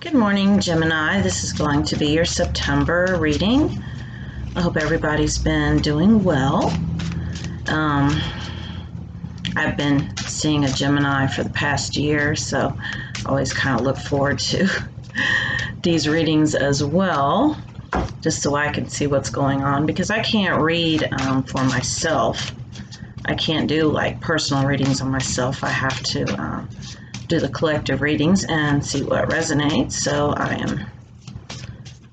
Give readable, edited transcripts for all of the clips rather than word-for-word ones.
Good morning, Gemini. This is going to be your September reading. I hope everybody's been doing well. I've been seeing a Gemini for the past year, so I always kind of look forward to these readings as well, just so I can see what's going on, because I can't read for myself. I can't do like personal readings on myself. I have to do the collective readings and see what resonates. So I am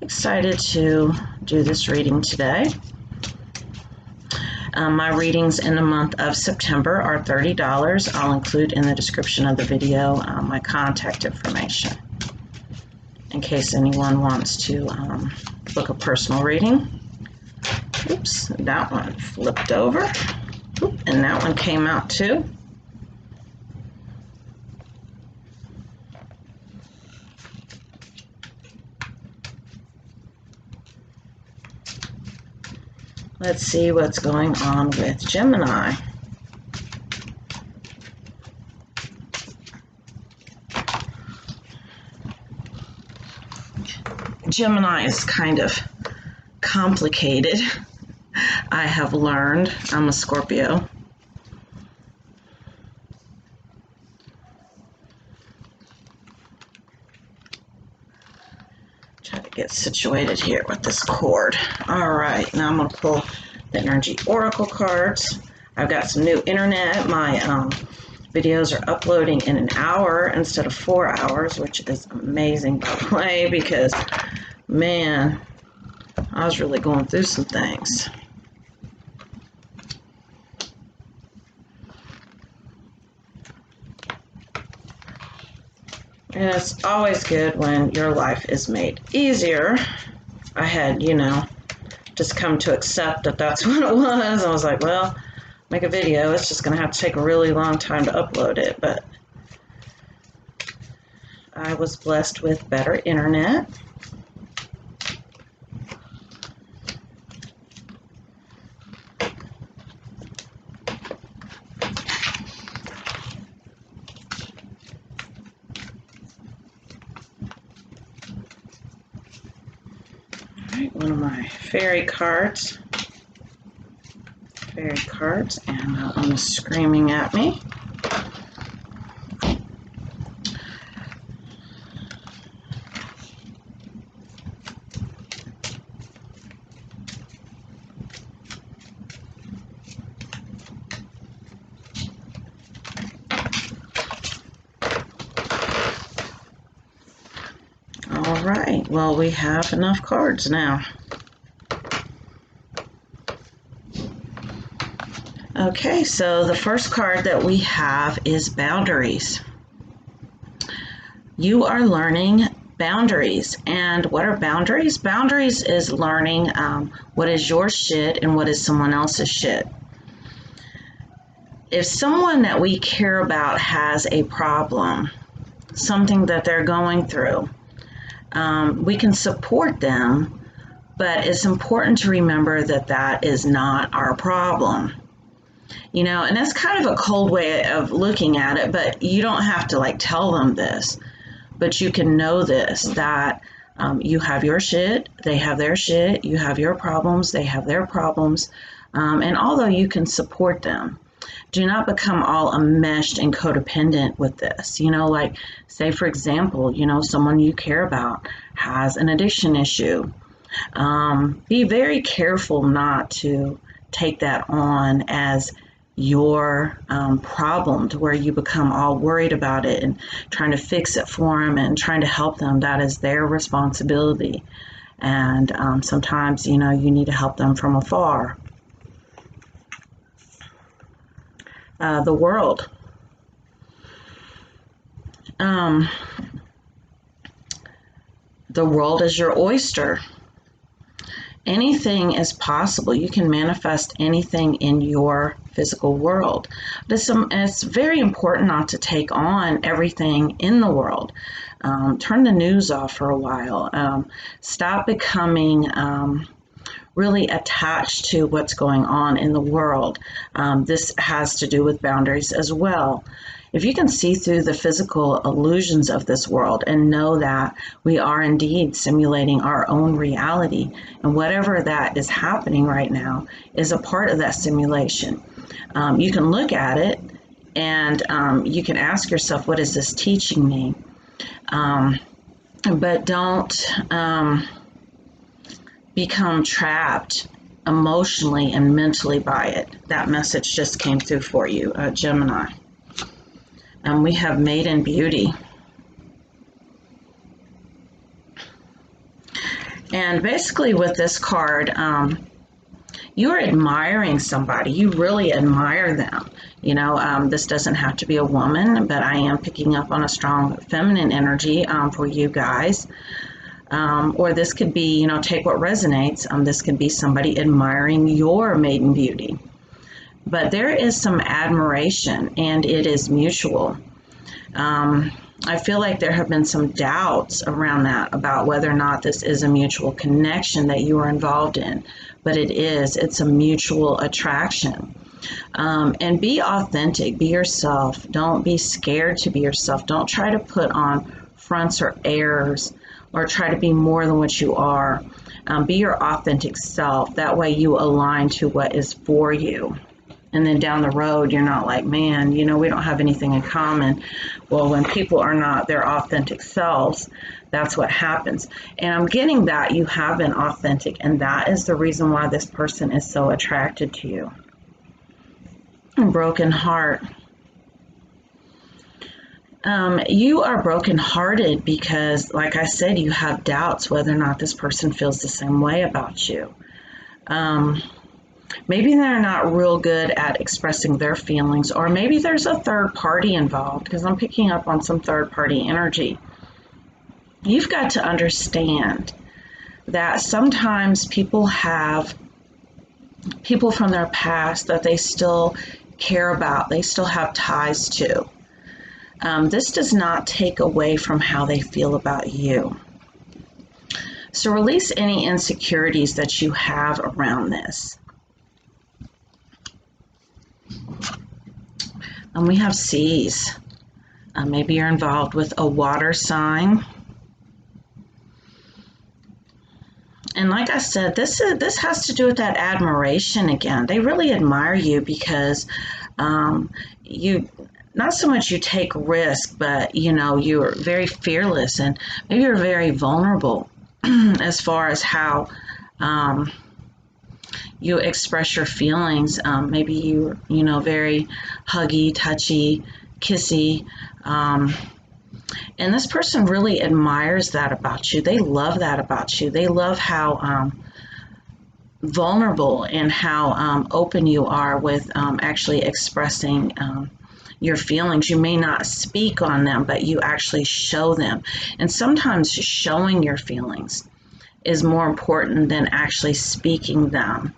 excited to do this reading today. My readings in the month of September are $30. I'll include in the description of the video my contact information in case anyone wants to book a personal reading. Oops, that one flipped over. Oop, and that one came out too. Let's see what's going on with Gemini. Gemini is kind of complicated. I have learned. I'm a Scorpio. Try to get situated here with this cord. All right, now I'm going to pull the energy oracle cards. I've got some new internet. My videos are uploading in an hour instead of 4 hours, which is amazing, by the way, because, man, I was really going through some things. And it's always good when your life is made easier. I had, just come to accept that that's what it was. I was like, well, make a video. It's just going to have to take a really long time to upload it. But I was blessed with better internet. One of my fairy cards. And that one is screaming at me. All right, well, we have enough cards now. Okay, so the first card that we have is boundaries. You are learning boundaries. And what are boundaries? Boundaries is learning what is your shit and what is someone else's shit. If someone that we care about has a problem, something that they're going through, we can support them, but it's important to remember that that is not our problem. And that's kind of a cold way of looking at it, but you don't have to like tell them this, but you can know this, that you have your shit, they have their shit, you have your problems, they have their problems, and although you can support them, do not become all enmeshed and codependent with this. Like, say, for example, someone you care about has an addiction issue. Be very careful not to take that on as your problem, to where you become all worried about it and trying to fix it for them and trying to help them. That is their responsibility. And sometimes, you need to help them from afar. The world. The world is your oyster. Anything is possible. You can manifest anything in your physical world. It's very important not to take on everything in the world. Turn the news off for a while. Stop becoming really attached to what's going on in the world. This has to do with boundaries as well. if you can see through the physical illusions of this world and know that we are indeed simulating our own reality, and whatever that is happening right now is a part of that simulation, you can look at it and you can ask yourself, what is this teaching me? But don't become trapped emotionally and mentally by it. That message just came through for you, Gemini. And we have Maiden Beauty. And basically with this card, you're admiring somebody. You really admire them. You know, this doesn't have to be a woman, but I am picking up on a strong feminine energy for you guys. Or this could be, you know, take what resonates. This could be somebody admiring your maiden beauty. But there is some admiration, and it is mutual. I feel like there have been some doubts around that, about whether or not this is a mutual connection that you are involved in. But it is. It's a mutual attraction. And be authentic. Be yourself. Don't be scared to be yourself. Don't try to put on fronts or airs or try to be more than what you are. Be your authentic self. That way you align to what is for you. And then down the road, you're not like, man, you know, we don't have anything in common. Well, when people are not their authentic selves, that's what happens. And I'm getting that you have been authentic, and that is the reason why this person is so attracted to you. Broken heart. You are brokenhearted because, like I said, you have doubts whether or not this person feels the same way about you. Maybe they're not real good at expressing their feelings, or maybe there's a third party involved, because I'm picking up on some third party energy. You've got to understand that sometimes people have people from their past that they still care about, they still have ties to. This does not take away from how they feel about you. So release any insecurities that you have around this. And we have Seas. Maybe you're involved with a water sign. And like I said, this has to do with that admiration again. They really admire you because you, not so much you take risk, but you know, you're very fearless, and maybe you're very vulnerable as far as how you express your feelings. Maybe you know, very huggy, touchy, kissy. And this person really admires that about you. They love that about you. They love how vulnerable and how open you are with actually expressing your feelings. You may not speak on them, but you actually show them. And sometimes showing your feelings is more important than actually speaking them.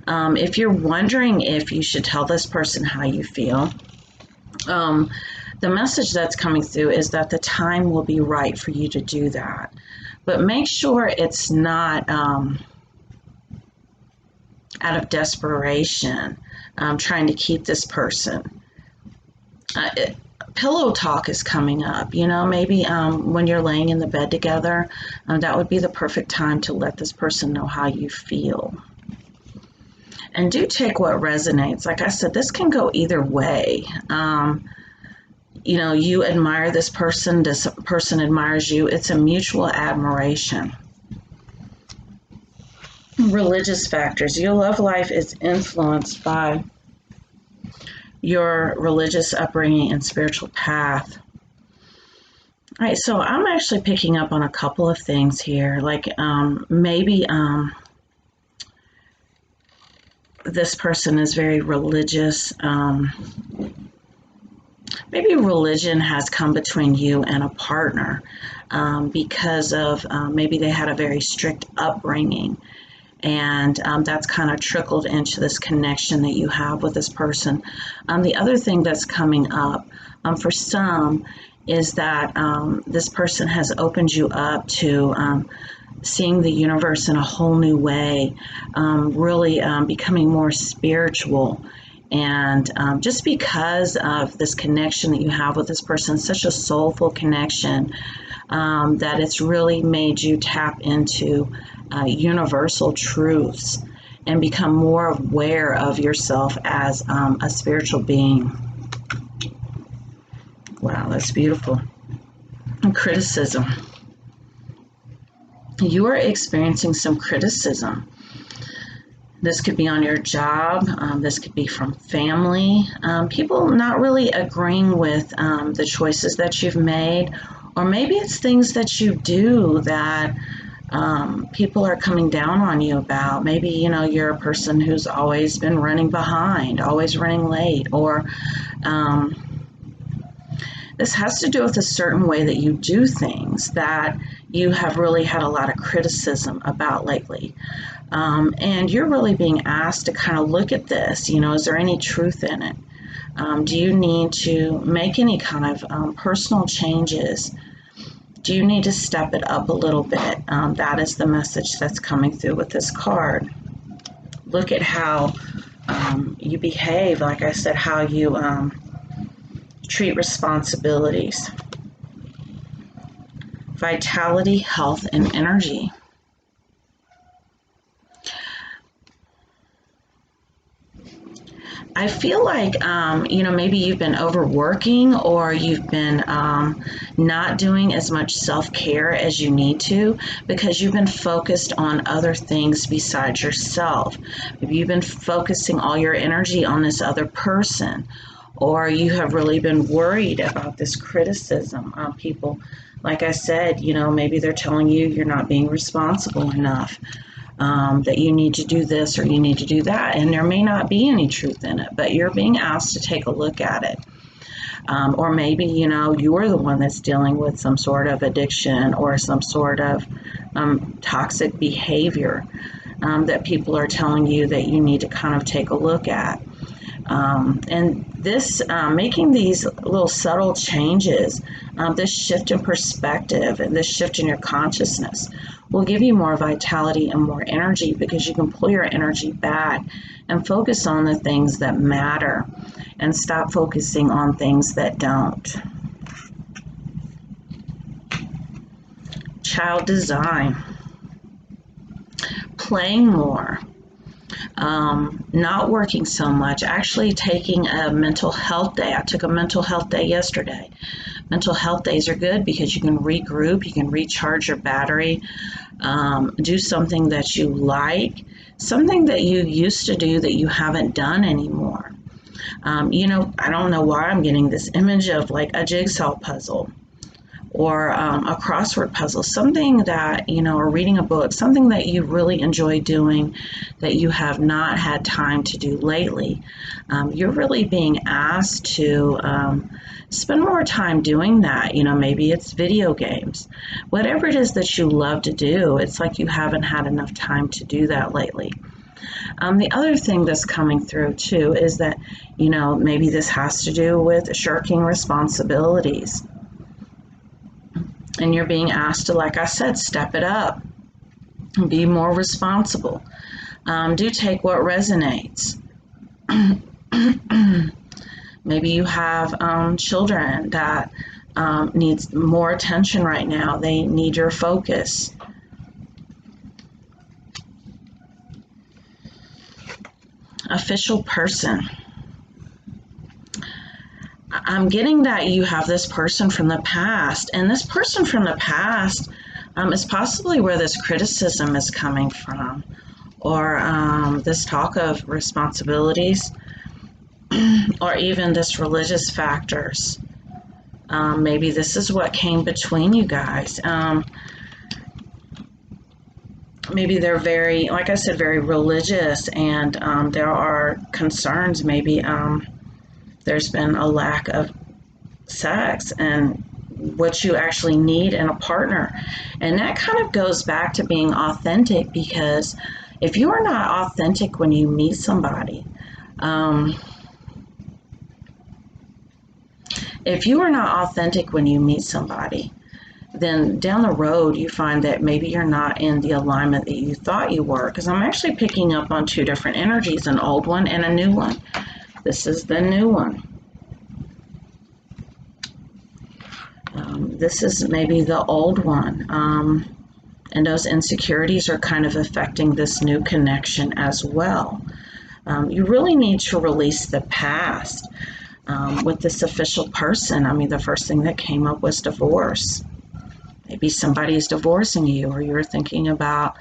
If you're wondering if you should tell this person how you feel, the message that's coming through is that the time will be right for you to do that. But make sure it's not out of desperation, trying to keep this person. Pillow talk is coming up. You know, maybe when you're laying in the bed together, that would be the perfect time to let this person know how you feel. And do take what resonates. Like I said, this can go either way. You know, you admire this person admires you. It's a mutual admiration. Religious factors. Your love life is influenced by your religious upbringing and spiritual path. All right, so I'm actually picking up on a couple of things here. Like maybe this person is very religious. Maybe religion has come between you and a partner because of maybe they had a very strict upbringing, and that's kind of trickled into this connection that you have with this person. The other thing that's coming up for some is that this person has opened you up to seeing the universe in a whole new way, really becoming more spiritual And just because of this connection that you have with this person, such a soulful connection, that it's really made you tap into universal truths and become more aware of yourself as a spiritual being. Wow, that's beautiful. And criticism. You are experiencing some criticism. This could be on your job. This could be from family. People not really agreeing with the choices that you've made, or maybe it's things that you do that people are coming down on you about. Maybe, you're a person who's always been running behind, always running late, or this has to do with a certain way that you do things that you have really had a lot of criticism about lately. And you're really being asked to kind of look at this. Is there any truth in it? Do you need to make any kind of personal changes? Do you need to step it up a little bit? That is the message that's coming through with this card. Look at how you behave, like I said, how you treat responsibilities. Vitality, health, and energy. I feel like, maybe you've been overworking, or you've been not doing as much self-care as you need to because you've been focused on other things besides yourself. Maybe you've been focusing all your energy on this other person, or you have really been worried about this criticism on people. Like I said, maybe they're telling you you're not being responsible enough. That you need to do this or you need to do that, and there may not be any truth in it, but you're being asked to take a look at it. Or maybe, you're the one that's dealing with some sort of addiction or some sort of toxic behavior that people are telling you that you need to kind of take a look at. And this, making these little subtle changes, this shift in perspective and this shift in your consciousness will give you more vitality and more energy, because you can pull your energy back and focus on the things that matter and stop focusing on things that don't. Child design. Playing more. Not working so much, actually taking a mental health day. I took a mental health day yesterday. Mental health days are good because you can regroup, you can recharge your battery, do something that you like, something that you used to do that you haven't done anymore. I don't know why I'm getting this image of like a jigsaw puzzle, or a crossword puzzle, something that, or reading a book, something that you really enjoy doing that you have not had time to do lately. You're really being asked to spend more time doing that. Maybe it's video games. Whatever it is that you love to do, it's like you haven't had enough time to do that lately. The other thing that's coming through too is that, maybe this has to do with shirking responsibilities. And you're being asked to, like I said, step it up, be more responsible. Do take what resonates. Maybe you have children that needs more attention right now. They need your focus. Official person. I'm getting that you have this person from the past, and this person from the past is possibly where this criticism is coming from, or this talk of responsibilities, or even this religious factors. Maybe this is what came between you guys. Maybe they're very, like I said, very religious, and there are concerns. Maybe there's been a lack of sex and what you actually need in a partner. And that kind of goes back to being authentic, because if you are not authentic when you meet somebody, then down the road you find that maybe you're not in the alignment that you thought you were. Because I'm actually picking up on two different energies, an old one and a new one. This is the new one. This is maybe the old one. And those insecurities are kind of affecting this new connection as well. You really need to release the past. With this official person, I mean, the first thing that came up was divorce. Maybe somebody is divorcing you, or you're thinking about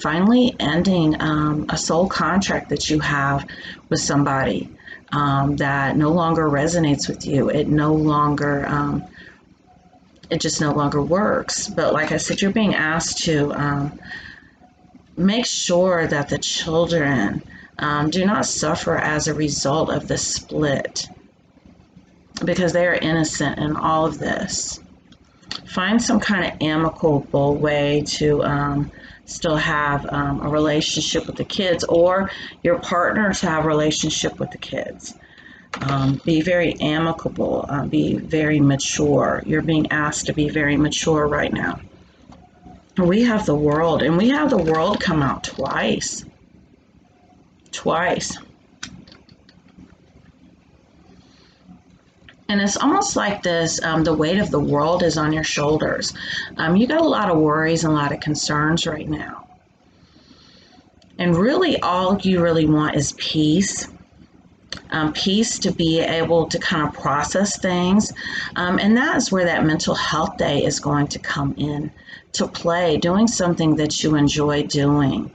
finally ending a soul contract that you have with somebody that no longer resonates with you. It just no longer works. But like I said, you're being asked to make sure that the children do not suffer as a result of the split, because they are innocent in all of this. Find some kind of amicable way to still have a relationship with the kids, or your partner to have a relationship with the kids. Be very amicable, be very mature. You're being asked to be very mature right now. We have the world, and we have the world come out twice. And it's almost like this, the weight of the world is on your shoulders. You got a lot of worries and a lot of concerns right now. And really all you really want is peace. Peace to be able to kind of process things. And that is where that mental health day is going to come in to play, doing something that you enjoy doing.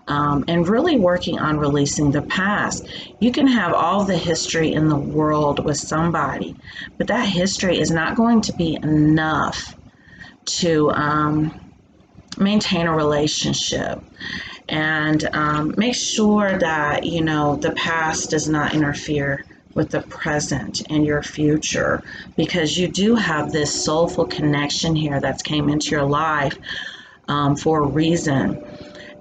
And really working on releasing the past. You can have all the history in the world with somebody, but that history is not going to be enough to maintain a relationship. And make sure that, you know, the past does not interfere with the present and your future, because you do have this soulful connection here that's came into your life for a reason.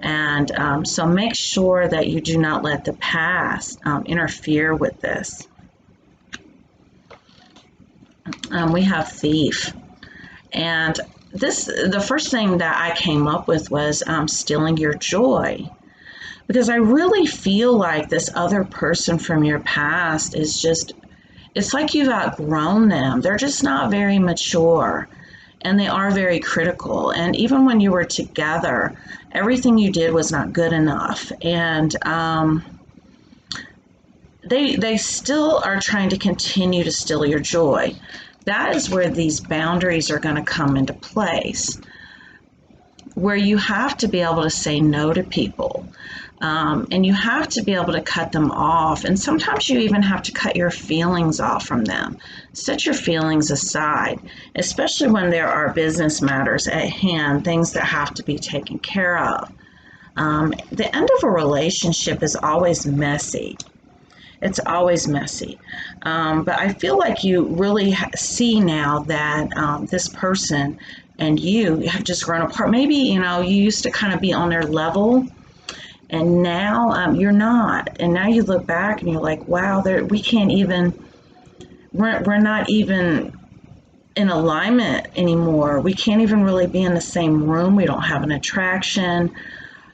And so make sure that you do not let the past interfere with this. We have thief. And the first thing that I came up with was stealing your joy. Because I really feel like this other person from your past is just, it's like you've outgrown them. They're just not very mature. And they are very critical. And even when you were together, everything you did was not good enough. And they still are trying to continue to steal your joy. That is where these boundaries are going to come into place, where you have to be able to say no to people. And you have to be able to cut them off. And sometimes you even have to cut your feelings off from them. Set your feelings aside, especially when there are business matters at hand, things that have to be taken care of. The end of a relationship is always messy. It's always messy. But I feel like you really see now that this person and you have just grown apart. Maybe, you know, you used to kind of be on their level, and now you're not. And now you look back and you're like, wow, we can't even, we're not even in alignment anymore. We can't even really be in the same room. We don't have an attraction.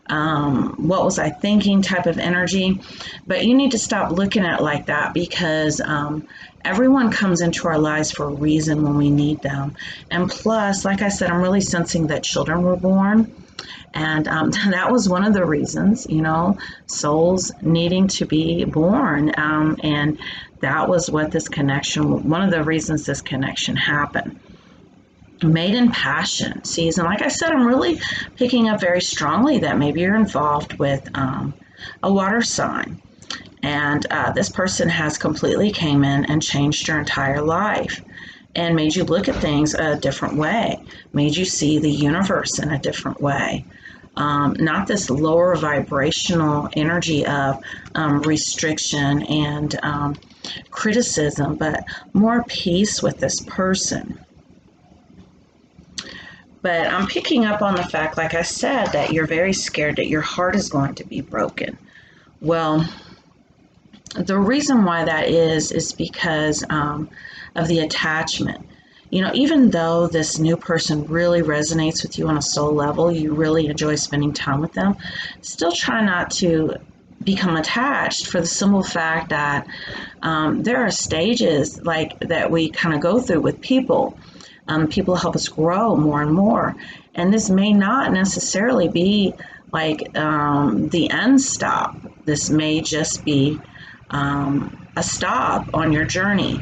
What was I thinking type of energy. But you need to stop looking at it like that, because everyone comes into our lives for a reason when we need them. And plus, like I said, I'm really sensing that children were born. And that was one of the reasons, you know, souls needing to be born. And that was what this connection, one of the reasons this connection happened. Made in passion season. Like I said, I'm really picking up very strongly that maybe you're involved with a water sign. And this person has completely came in and changed your entire life and made you look at things a different way, made you see the universe in a different way. Not this lower vibrational energy of restriction and criticism, but more peace with this person. But I'm picking up on the fact, like I said, that you're very scared that your heart is going to be broken. Well, the reason why that is because of the attachment. You know, even though this new person really resonates with you on a soul level, you really enjoy spending time with them, still try not to become attached for the simple fact that there are stages like that we kind of go through with people. People help us grow more and more, and this may not necessarily be like the end stop. This may just be a stop on your journey,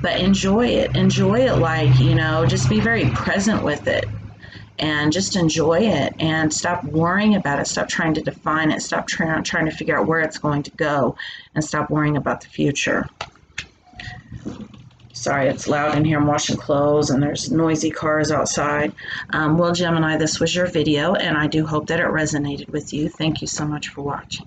but enjoy it. Enjoy it, like, you know, just be very present with it and just enjoy it, and stop worrying about it. Stop trying to define it. Stop trying to figure out where it's going to go, and stop worrying about the future. Sorry, it's loud in here. I'm washing clothes and there's noisy cars outside. Well, Gemini, this was your video, and I do hope that it resonated with you. Thank you so much for watching.